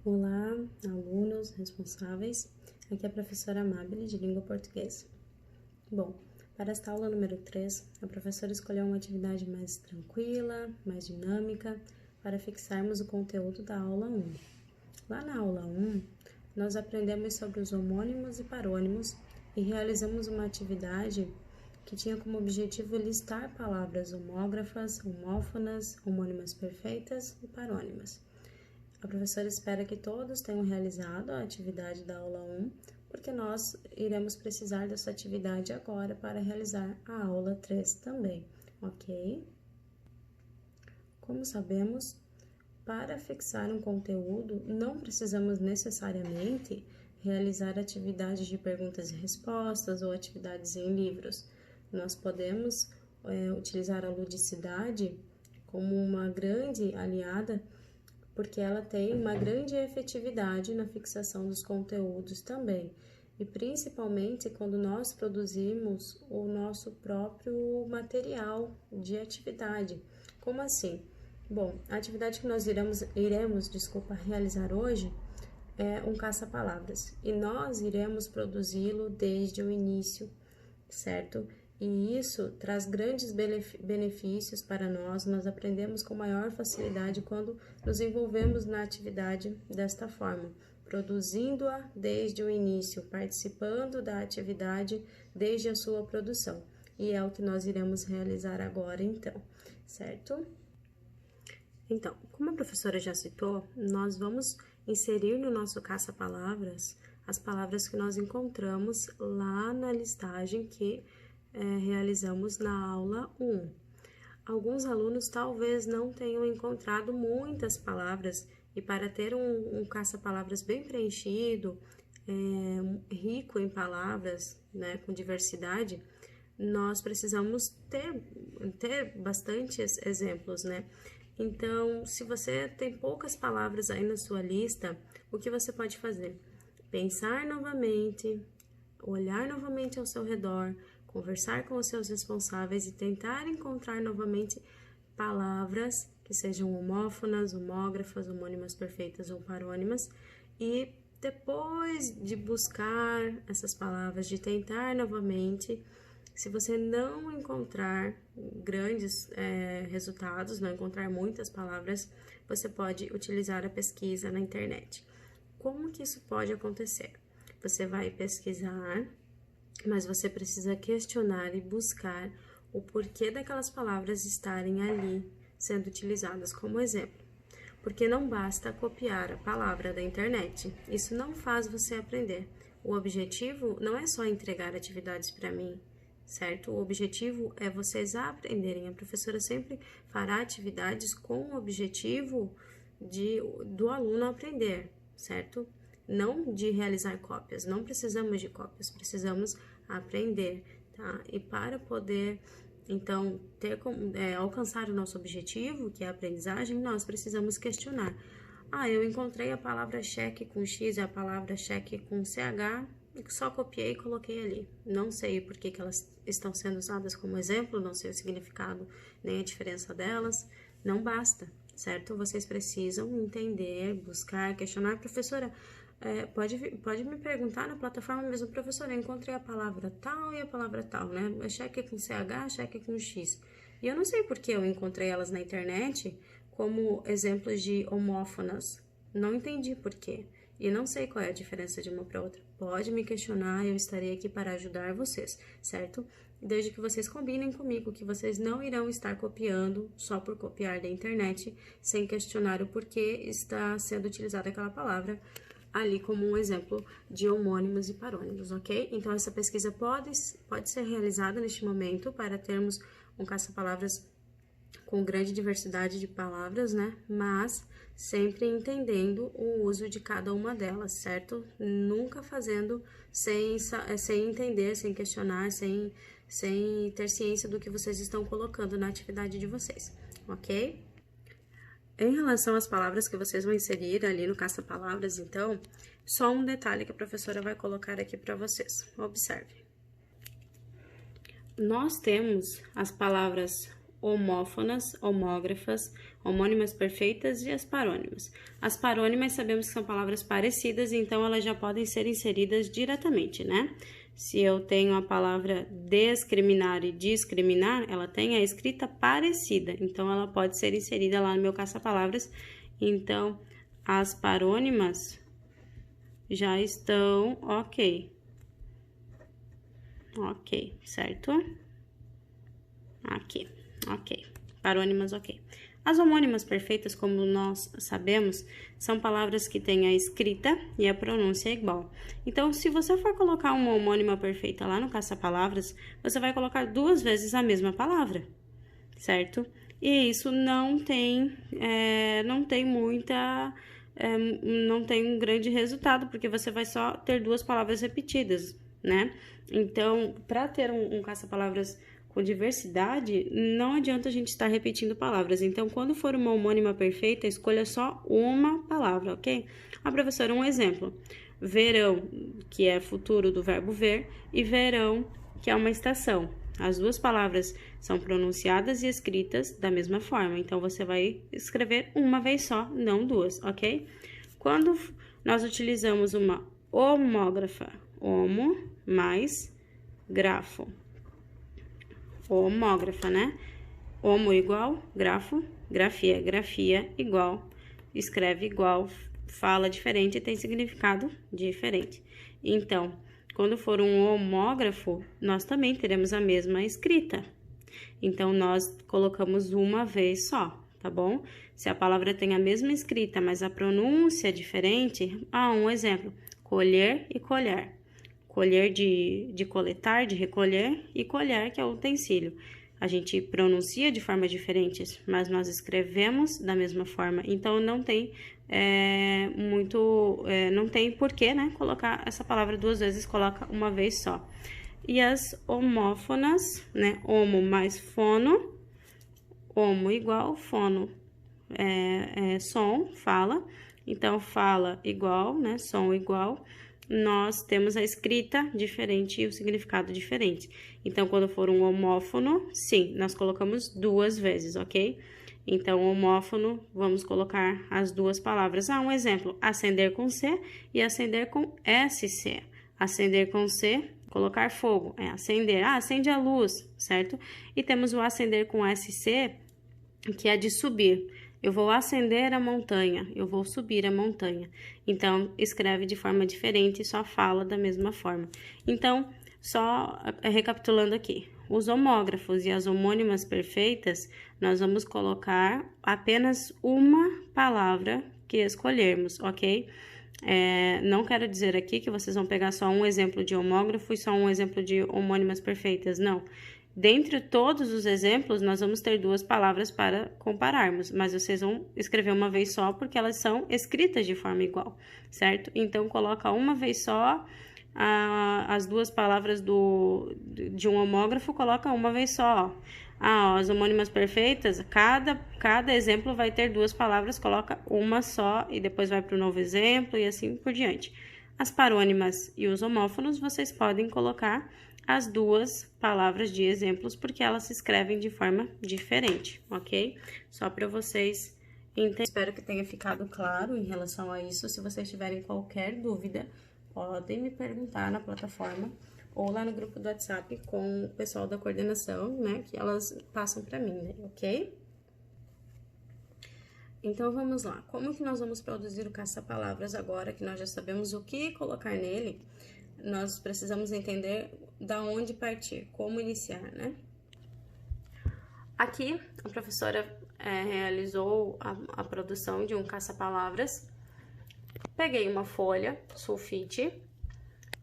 Olá, alunos responsáveis. Aqui é a professora Amabile, de Língua Portuguesa. Bom, para esta aula número 3, a professora escolheu uma atividade mais tranquila, mais dinâmica, para fixarmos o conteúdo da aula 1. Lá na aula 1, nós aprendemos sobre os homônimos e parônimos e realizamos uma atividade que tinha como objetivo listar palavras homógrafas, homófonas, homônimas perfeitas e parônimas. A professora espera que todos tenham realizado a atividade da aula 1, porque nós iremos precisar dessa atividade agora para realizar a aula 3 também, ok? Como sabemos, para fixar um conteúdo, não precisamos necessariamente realizar atividades de perguntas e respostas ou atividades em livros. Nós podemos utilizar a ludicidade como uma grande aliada, porque ela tem uma grande efetividade na fixação dos conteúdos também, e principalmente quando nós produzimos o nosso próprio material de atividade. Como assim? Bom, a atividade que nós iremos realizar hoje é um caça-palavras, e nós iremos produzi-lo desde o início, certo? E isso traz grandes benefícios para nós aprendemos com maior facilidade quando nos envolvemos na atividade desta forma, produzindo-a desde o início, participando da atividade desde a sua produção. E é o que nós iremos realizar agora, então, certo? Então, como a professora já citou, nós vamos inserir no nosso caça-palavras as palavras que nós encontramos lá na listagem que realizamos na aula 1. Alguns alunos talvez não tenham encontrado muitas palavras e para ter um caça-palavras bem preenchido, rico em palavras, né, com diversidade, nós precisamos ter bastantes exemplos, né? Então, se você tem poucas palavras aí na sua lista, o que você pode fazer? Pensar novamente, olhar novamente ao seu redor, conversar com os seus responsáveis e tentar encontrar novamente palavras que sejam homófonas, homógrafas, homônimas perfeitas ou parônimas, e depois de buscar essas palavras, de tentar novamente, se você não encontrar grandes resultados, não encontrar muitas palavras, você pode utilizar a pesquisa na internet. Como que isso pode acontecer? Você vai pesquisar, mas você precisa questionar e buscar o porquê daquelas palavras estarem ali sendo utilizadas como exemplo. Porque não basta copiar a palavra da internet, isso não faz você aprender. O objetivo não é só entregar atividades para mim, certo? O objetivo é vocês aprenderem. A professora sempre fará atividades com o objetivo do aluno aprender, certo? Não de realizar cópias, não precisamos de cópias, precisamos aprender, tá? E para poder, então, alcançar o nosso objetivo, que é a aprendizagem, nós precisamos questionar. Eu encontrei a palavra cheque com X e a palavra cheque com CH, só copiei e coloquei ali. Não sei por que elas estão sendo usadas como exemplo, não sei o significado nem a diferença delas, não basta, certo? Vocês precisam entender, buscar, questionar. Professora, pode me perguntar na plataforma mesmo, professora, eu encontrei a palavra tal e a palavra tal, né? Cheque com CH, cheque com X. E eu não sei por que eu encontrei elas na internet como exemplos de homófonas. Não entendi por quê. E não sei qual é a diferença de uma para outra. Pode me questionar, eu estarei aqui para ajudar vocês, certo? Desde que vocês combinem comigo que vocês não irão estar copiando só por copiar da internet, sem questionar o porquê está sendo utilizada aquela palavra ali como um exemplo de homônimos e parônimos, ok? Então, essa pesquisa pode ser realizada neste momento para termos um caça-palavras com grande diversidade de palavras, né? Mas sempre entendendo o uso de cada uma delas, certo? Nunca fazendo sem entender, sem questionar, sem ter ciência do que vocês estão colocando na atividade de vocês, ok? Em relação às palavras que vocês vão inserir ali no caça-palavras, então, só um detalhe que a professora vai colocar aqui para vocês. Observe. Nós temos as palavras homófonas, homógrafas, homônimas perfeitas e as parônimas. As parônimas sabemos que são palavras parecidas, então elas já podem ser inseridas diretamente, né? Se eu tenho a palavra discriminar e discriminar, ela tem a escrita parecida, então ela pode ser inserida lá no meu caça-palavras. Então, as parônimas já estão ok. Ok, certo? Aqui, ok. Parônimas, ok. As homônimas perfeitas, como nós sabemos, são palavras que têm a escrita e a pronúncia igual. Então, se você for colocar uma homônima perfeita lá no caça-palavras, você vai colocar 2 vezes a mesma palavra, certo? E isso não tem um grande resultado, porque você vai só ter 2 palavras repetidas, né? Então, para ter um caça-palavras com diversidade, não adianta a gente estar repetindo palavras. Então, quando for uma homônima perfeita, escolha só uma palavra, ok? A professora, um exemplo. Verão, que é futuro do verbo ver, e verão, que é uma estação. As 2 palavras são pronunciadas e escritas da mesma forma. Então, você vai escrever uma vez só, não 2, ok? Quando nós utilizamos uma homógrafa, homo mais grafo. Homógrafa, né? Homo igual, grafo, grafia. Grafia igual, escreve igual, fala diferente e tem significado diferente. Então, quando for um homógrafo, nós também teremos a mesma escrita. Então, nós colocamos uma vez só, tá bom? Se a palavra tem a mesma escrita, mas a pronúncia é diferente, um exemplo, colher e colher. Colher de coletar, de recolher, e colher, que é o utensílio. A gente pronuncia de forma diferente, mas nós escrevemos da mesma forma. Então, não tem não tem porquê, né, colocar essa palavra 2 vezes, coloca uma vez só. E as homófonas, né, homo mais fono, homo igual, fono som, fala. Então, fala igual, né, som igual. Nós temos a escrita diferente e o significado diferente. Então, quando for um homófono, sim, nós colocamos 2 vezes, ok? Então, homófono, vamos colocar as 2 palavras. Um exemplo, acender com C e acender com SC. Acender com C, colocar fogo, acender. Acende a luz, certo? E temos o acender com SC, que é de subir. Eu vou ascender a montanha, eu vou subir a montanha. Então, escreve de forma diferente e só fala da mesma forma. Então, só recapitulando aqui. Os homógrafos e as homônimas perfeitas, nós vamos colocar apenas uma palavra que escolhermos, ok? Não quero dizer aqui que vocês vão pegar só um exemplo de homógrafo e só um exemplo de homônimas perfeitas, não. Dentre todos os exemplos, nós vamos ter 2 palavras para compararmos, mas vocês vão escrever uma vez só porque elas são escritas de forma igual, certo? Então, coloca uma vez só as 2 palavras de um homógrafo, coloca uma vez só. As homônimas perfeitas, cada exemplo vai ter 2 palavras, coloca uma só e depois vai para o novo exemplo e assim por diante. As parônimas e os homófonos, vocês podem colocar as 2 palavras de exemplos, porque elas se escrevem de forma diferente, ok? Só para vocês entenderem. Espero que tenha ficado claro em relação a isso. Se vocês tiverem qualquer dúvida, podem me perguntar na plataforma ou lá no grupo do WhatsApp com o pessoal da coordenação, né? Que elas passam para mim, né? Ok? Então, vamos lá. Como que nós vamos produzir o caça-palavras agora que nós já sabemos o que colocar nele? Nós precisamos entender da onde partir, como iniciar, né? Aqui, a professora realizou a produção de um caça-palavras. Peguei uma folha sulfite.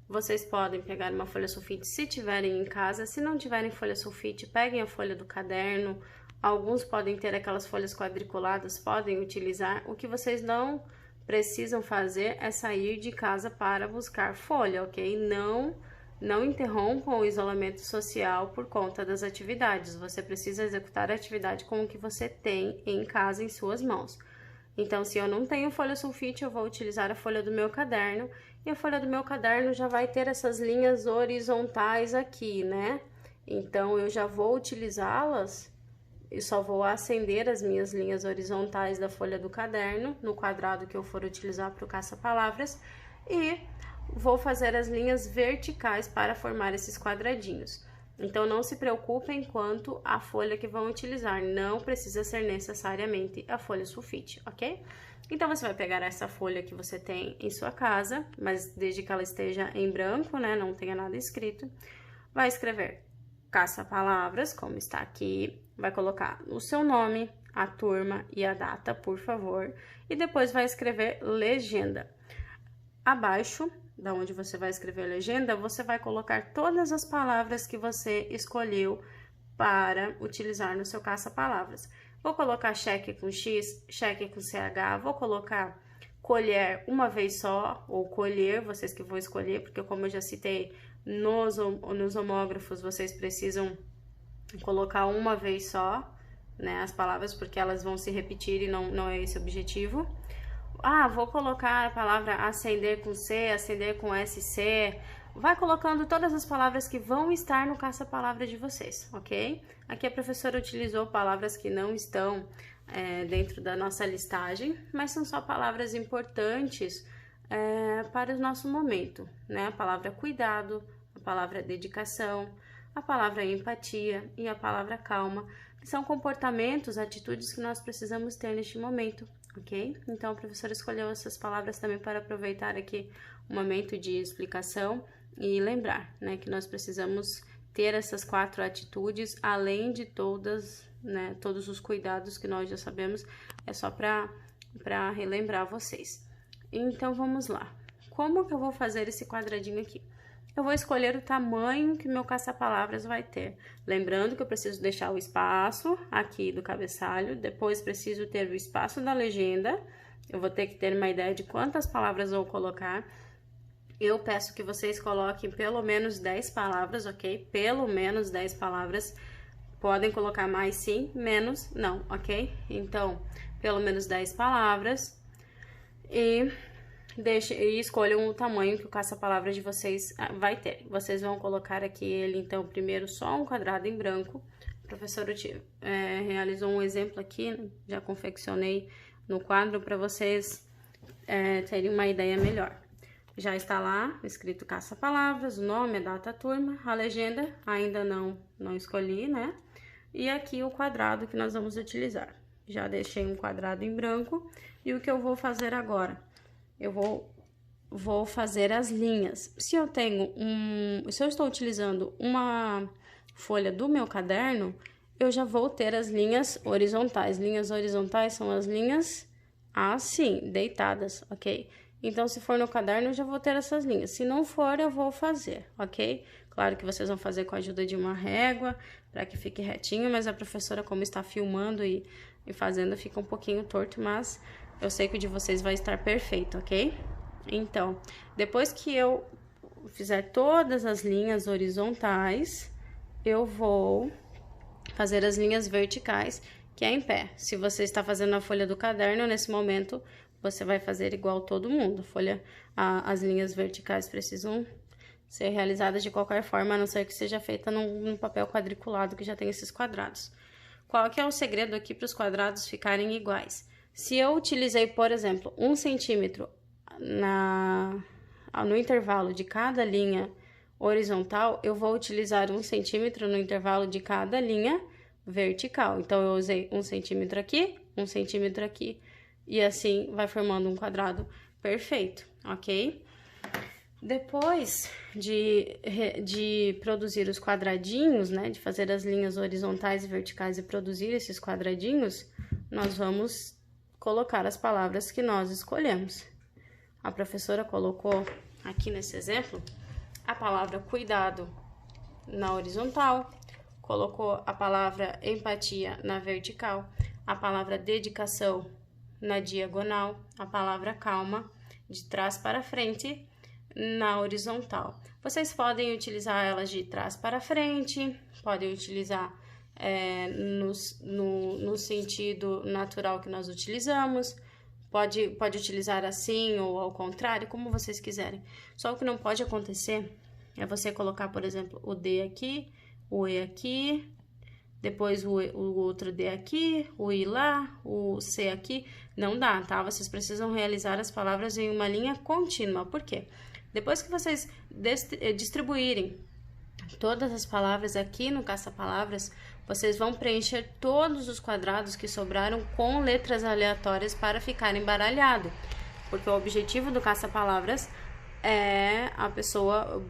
Vocês podem pegar uma folha sulfite se tiverem em casa. Se não tiverem folha sulfite, peguem a folha do caderno. Alguns podem ter aquelas folhas quadriculadas, podem utilizar. O que vocês não precisam fazer é sair de casa para buscar folha, ok? Não interrompam o isolamento social por conta das atividades. Você precisa executar a atividade com o que você tem em casa, em suas mãos. Então, se eu não tenho folha sulfite, eu vou utilizar a folha do meu caderno. E a folha do meu caderno já vai ter essas linhas horizontais aqui, né? Então, eu já vou utilizá-las só vou acender as minhas linhas horizontais da folha do caderno, no quadrado que eu for utilizar para o caça-palavras, e vou fazer as linhas verticais para formar esses quadradinhos. Então, não se preocupem quanto à folha que vão utilizar, não precisa ser necessariamente a folha sulfite, ok? Então, você vai pegar essa folha que você tem em sua casa, mas desde que ela esteja em branco, né, não tenha nada escrito, vai escrever caça-palavras, como está aqui, vai colocar o seu nome, a turma e a data, por favor, e depois vai escrever legenda. Abaixo, da onde você vai escrever a legenda, você vai colocar todas as palavras que você escolheu para utilizar no seu caça-palavras. Vou colocar cheque com X, cheque com CH, vou colocar colher uma vez só, ou colher, vocês que vão escolher, porque como eu já citei, nos homógrafos vocês precisam colocar uma vez só, né, as palavras, porque elas vão se repetir e não é esse o objetivo. Ah, vou colocar a palavra acender com C, acender com SC. Vai colocando todas as palavras que vão estar no caça-palavra de vocês, ok? Aqui a professora utilizou palavras que não estão dentro da nossa listagem, mas são só palavras importantes para o nosso momento, né? A palavra cuidado, a palavra dedicação, a palavra empatia e a palavra calma, que são comportamentos, atitudes que nós precisamos ter neste momento, ok? Então, a professora escolheu essas palavras também para aproveitar aqui o momento de explicação e lembrar, né, que nós precisamos ter essas 4 atitudes, além de todos os cuidados que nós já sabemos, é só para relembrar vocês. Então, vamos lá. Como que eu vou fazer esse quadradinho aqui? Eu vou escolher o tamanho que meu caça-palavras vai ter. Lembrando que eu preciso deixar o espaço aqui do cabeçalho, depois preciso ter o espaço da legenda. Eu vou ter que ter uma ideia de quantas palavras eu vou colocar. Eu peço que vocês coloquem pelo menos 10 palavras, ok? Pelo menos 10 palavras. Podem colocar mais sim, menos não, ok? Então, pelo menos 10 palavras. E escolham o tamanho que o caça-palavra de vocês vai ter. Vocês vão colocar aqui ele, então, primeiro só um quadrado em branco. O professor realizou um exemplo aqui, já confeccionei no quadro para vocês terem uma ideia melhor. Já está lá escrito caça-palavras, o nome, a data, a turma, a legenda, ainda não escolhi, né? E aqui o quadrado que nós vamos utilizar. Já deixei um quadrado em branco e o que eu vou fazer agora? Eu vou fazer as linhas. Se eu estou utilizando uma folha do meu caderno, eu já vou ter as linhas horizontais. Linhas horizontais são as linhas assim, deitadas, ok? Então, se for no caderno, eu já vou ter essas linhas. Se não for, eu vou fazer, ok? Claro que vocês vão fazer com a ajuda de uma régua, para que fique retinho, mas a professora, como está filmando e fazendo, fica um pouquinho torto, mas eu sei que o de vocês vai estar perfeito, ok? Então, depois que eu fizer todas as linhas horizontais, eu vou fazer as linhas verticais, que é em pé. Se você está fazendo a folha do caderno, nesse momento, você vai fazer igual todo mundo. As linhas verticais precisam ser realizadas de qualquer forma, a não ser que seja feita num papel quadriculado, que já tem esses quadrados. Qual que é o segredo aqui para os quadrados ficarem iguais? Se eu utilizei, por exemplo, 1 centímetro no intervalo de cada linha horizontal, eu vou utilizar 1 centímetro no intervalo de cada linha vertical. Então, eu usei 1 centímetro aqui, 1 centímetro aqui, e assim vai formando um quadrado perfeito, ok? Depois de produzir os quadradinhos, né, de fazer as linhas horizontais e verticais e produzir esses quadradinhos, nós vamos colocar as palavras que nós escolhemos. A professora colocou aqui nesse exemplo a palavra cuidado na horizontal, colocou a palavra empatia na vertical, a palavra dedicação na diagonal, a palavra calma de trás para frente na horizontal. Vocês podem utilizar elas de trás para frente, podem utilizar no sentido natural que nós utilizamos, pode utilizar assim ou ao contrário, como vocês quiserem. Só o que não pode acontecer é você colocar, por exemplo, o D aqui, o E aqui, depois o outro D aqui, o I lá, o C aqui, não dá, tá? Vocês precisam realizar as palavras em uma linha contínua. Por quê? Depois que vocês distribuírem todas as palavras aqui no caça-palavras, vocês vão preencher todos os quadrados que sobraram com letras aleatórias para ficar embaralhado. Porque o objetivo do caça-palavras é a pessoa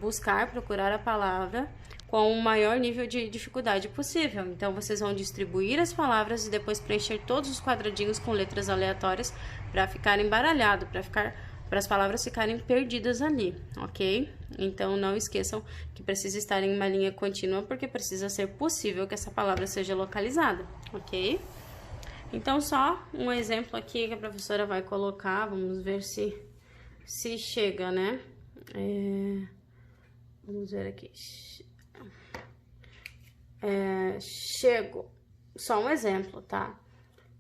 procurar a palavra com o maior nível de dificuldade possível. Então, vocês vão distribuir as palavras e depois preencher todos os quadradinhos com letras aleatórias para ficar embaralhado, para as palavras ficarem perdidas ali, ok? Então, não esqueçam que precisa estar em uma linha contínua, porque precisa ser possível que essa palavra seja localizada, ok? Então, só um exemplo aqui que a professora vai colocar, vamos ver se chega, né? Vamos ver aqui. Chego. Só um exemplo, tá?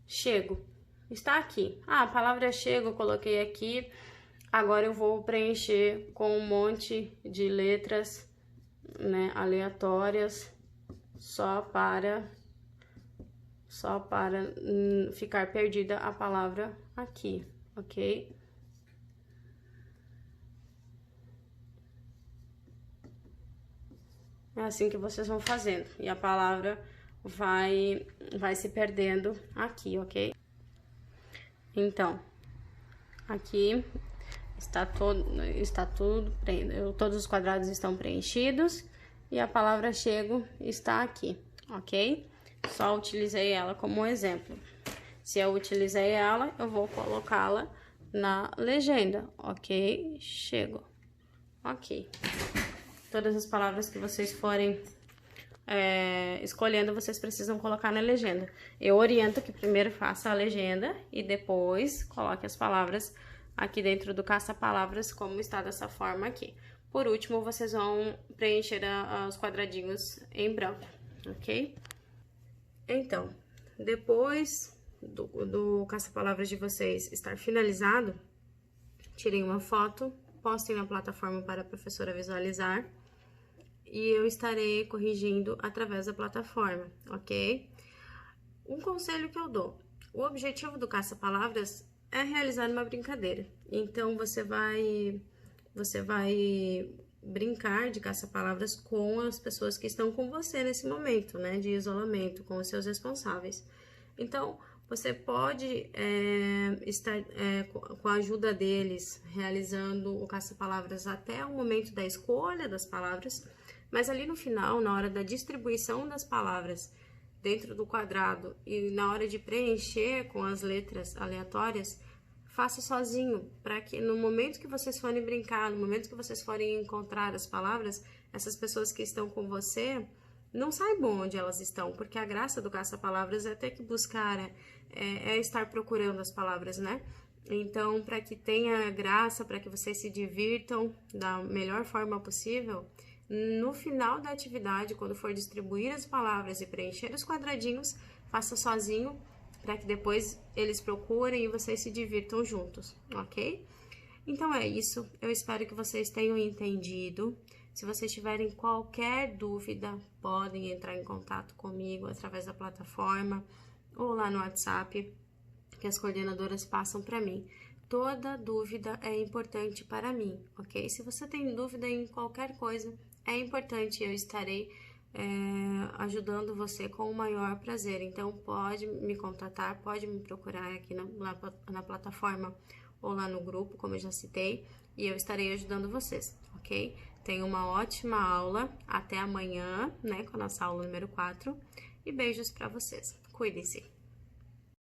Chego. Está aqui. Ah, a palavra é chego, eu coloquei aqui. Agora eu vou preencher com um monte de letras, né, aleatórias, só para ficar perdida a palavra aqui, ok? É assim que vocês vão fazendo, e a palavra vai se perdendo aqui, ok? Então, aqui está tudo, todos os quadrados estão preenchidos, e a palavra chego está aqui, ok? Só utilizei ela como exemplo. Se eu utilizei ela, eu vou colocá-la na legenda, ok? Chego, ok. Todas as palavras que vocês forem escolhendo, vocês precisam colocar na legenda. Eu oriento que primeiro faça a legenda e depois coloque as palavras aqui dentro do caça-palavras, como está dessa forma aqui. Por último, vocês vão preencher os quadradinhos em branco, ok? Então, depois do caça-palavras de vocês estar finalizado, tirem uma foto, postem na plataforma para a professora visualizar e eu estarei corrigindo através da plataforma, ok? Um conselho que eu dou: o objetivo do caça-palavras é realizar uma brincadeira. Então, você vai brincar de caça-palavras com as pessoas que estão com você nesse momento, né, de isolamento, com os seus responsáveis. Então, você pode estar com a ajuda deles, realizando o caça-palavras até o momento da escolha das palavras, mas ali no final, na hora da distribuição das palavras dentro do quadrado e na hora de preencher com as letras aleatórias, faça sozinho, para que no momento que vocês forem brincar, no momento que vocês forem encontrar as palavras, essas pessoas que estão com você não saibam onde elas estão, porque a graça do caça-palavras é ter que buscar, estar procurando as palavras, né? Então, para que tenha graça, para que vocês se divirtam da melhor forma possível, no final da atividade, quando for distribuir as palavras e preencher os quadradinhos, faça sozinho, para que depois eles procurem e vocês se divirtam juntos, ok? Então é isso, eu espero que vocês tenham entendido. Se vocês tiverem qualquer dúvida, podem entrar em contato comigo através da plataforma ou lá no WhatsApp, que as coordenadoras passam para mim. Toda dúvida é importante para mim, ok? Se você tem dúvida em qualquer coisa, é importante, eu estarei ajudando você com o maior prazer. Então, pode me contatar, pode me procurar aqui na plataforma ou lá no grupo, como eu já citei, e eu estarei ajudando vocês, ok? Tenha uma ótima aula, até amanhã, né, com a nossa aula número 4, e beijos para vocês. Cuidem-se!